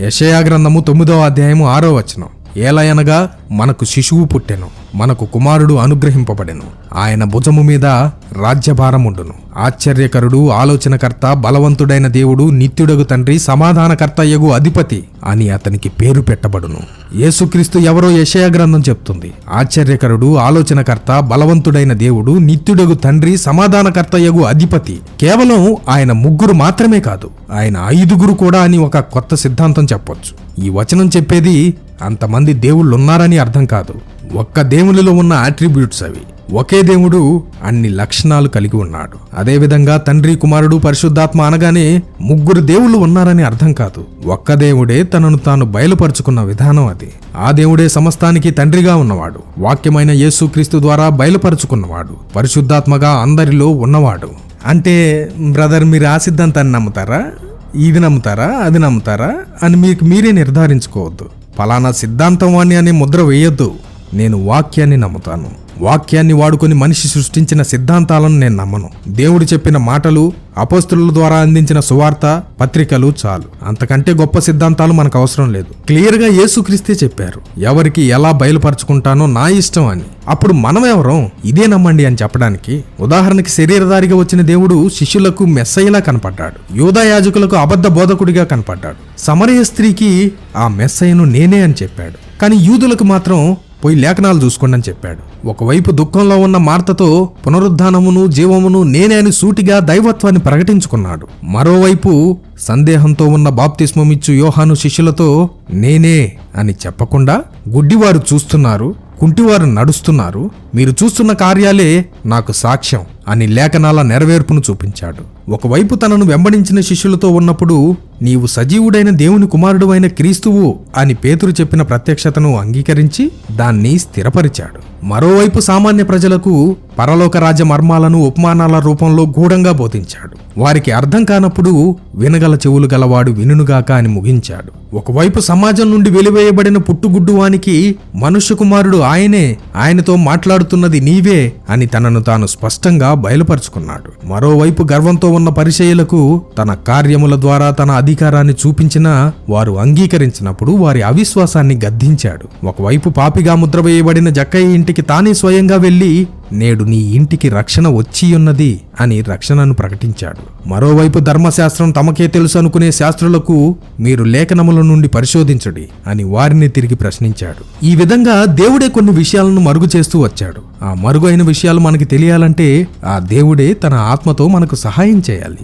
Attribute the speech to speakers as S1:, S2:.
S1: యెషయా గ్రంథము 9వ అధ్యాయము 6వ వచనం. ఏలయనగా మనకు శిశువు పుట్టెను, మనకు కుమారుడు అనుగ్రహింపబడెను, ఆయన భుజము మీద రాజ్యభారముండును. ఆశ్చర్యకరుడు, ఆలోచనకర్త, బలవంతుడైన దేవుడు, నిత్యుడగు తండ్రి, సమాధానకర్తయగు అధిపతి అని అతనికి పేరు పెట్టబడును. యేసుక్రీస్తు ఎవరో యెషయా గ్రంథం చెప్తుంది. ఆశ్చర్యకరుడు, ఆలోచనకర్త, బలవంతుడైన దేవుడు, నిత్యుడగు తండ్రి, సమాధానకర్తయగు అధిపతి. కేవలం ఆయన ముగ్గురు మాత్రమే కాదు, ఆయన 5గురు కూడా అని ఒక కొత్త సిద్ధాంతం చెప్పొచ్చు. ఈ వచనం చెప్పేది అంతమంది దేవుళ్ళున్నారని అర్థం కాదు. ఒక్క దేవునిలో ఉన్న అట్రిబ్యూట్స్ అవి. ఒకే దేవుడు అన్ని లక్షణాలు కలిగి ఉన్నాడు. అదేవిధంగా తండ్రి, కుమారుడు, పరిశుద్ధాత్మ అనగానే ముగ్గురు దేవుళ్ళు ఉన్నారని అర్థం కాదు. ఒక్క దేవుడే తనను తాను బయలుపరుచుకున్న విధానం అది. ఆ దేవుడే సమస్తానికి తండ్రిగా ఉన్నవాడు, వాక్యమైన యేసుక్రీస్తు ద్వారా బయలుపరుచుకున్నవాడు, పరిశుద్ధాత్మగా అందరిలో ఉన్నవాడు. అంటే బ్రదర్, మీరు ఆ సిద్ధాంతాన్ని నమ్ముతారా, ఇది నమ్ముతారా, అది నమ్ముతారా అని మీరే నిర్ధారించుకోవద్దు. ఫలానా సిద్ధాంతం వాణ్ణి అనే ముద్ర వేయొద్దు. నేను వాక్యాన్ని నమ్ముతాను. వాక్యాన్ని వాడుకొని మనిషి సృష్టించిన సిద్ధాంతాలను నేను నమ్మను. దేవుడు చెప్పిన మాటలు, అపోస్తలుల ద్వారా అందించిన సువార్త, పత్రికలు చాలు. అంతకంటే గొప్ప సిద్ధాంతాలు మనకు అవసరం లేదు. క్లియర్గా యేసుక్రీస్తే చెప్పారు, ఎవరికి ఎలా బయలుపరచుకుంటానో నా ఇష్టం అని. అప్పుడు మనం ఎవరం ఇదే నమ్మండి అని చెప్పడానికి? ఉదాహరణకి శరీరధారిగా వచ్చిన దేవుడు శిష్యులకు మెస్సయ్యలా కనపడ్డాడు, యూదా యాజకులకు అబద్ధ బోధకుడిగా కనపడ్డాడు, సమరయ స్త్రీకి ఆ మెస్సయ్యను నేనే అని చెప్పాడు. కానీ యూదులకు మాత్రం పోయి లేఖనాలు చూసుకోండి అని చెప్పాడు. ఒకవైపు దుఃఖంలో ఉన్న మార్తతో పునరుద్ధానమును జీవమును నేనే అని సూటిగా దైవత్వాన్ని ప్రకటించుకున్నాడు. మరోవైపు సందేహంతో ఉన్న బాప్తిస్మమిచ్చు యోహాను శిష్యులతో నేనే అని చెప్పకుండా గుడ్డివారు చూస్తున్నారు, కుంటివారు నడుస్తున్నారు, మీరు చూస్తున్న కార్యాలే నాకు సాక్ష్యం అని లేఖనాల నెరవేర్పును చూపించాడు. ఒకవైపు తనను వెంబడించిన శిష్యులతో ఉన్నప్పుడు నీవు సజీవుడైన దేవుని కుమారుడు అయిన క్రీస్తువు అని పేతురు చెప్పిన ప్రత్యక్షతను అంగీకరించి దాన్ని స్థిరపరిచాడు. మరోవైపు సామాన్య ప్రజలకు పరలోక రాజ్య మర్మాలను ఉపమానాల రూపంలో గూఢంగా బోధించాడు. వారికి అర్థం కానప్పుడు వినగల చెవులు గలవాడు వినుగాక అని ముగించాడు. ఒకవైపు సమాజం నుండి వెలివేయబడిన పుట్టుగుడ్డువానికి మనుష్య కుమారుడు ఆయనే, ఆయనతో మాట్లాడుతున్నది నీవే అని తనను తాను స్పష్టంగా బయలుపరుచుకున్నాడు. మరోవైపు గర్వంతో ఉన్న పరిచయులకు తన కార్యముల ద్వారా తన అధికారాన్ని చూపించినా వారు అంగీకరించినప్పుడు వారి అవిశ్వాసాన్ని గద్దించాడు. ఒకవైపు పాపిగా ముద్ర వేయబడిన జక్కయ్య ఇంటికి తానే స్వయంగా వెళ్లి నేడు నీ ఇంటికి రక్షణ వచ్చియున్నది అని రక్షణను ప్రకటించాడు. మరోవైపు ధర్మశాస్త్రం తమకే తెలుసు అనుకునే శాస్త్రులకు మీరు లేఖనముల నుండి పరిశోధించుడి అని వారిని తిరిగి ప్రశ్నించాడు. ఈ విధంగా దేవుడే కొన్ని విషయాలను మరుగు చేస్తూ వచ్చాడు. ఆ మరుగైన విషయాలు మనకి తెలియాలంటే ఆ దేవుడే తన ఆత్మతో మనకు సహాయం చేయాలి.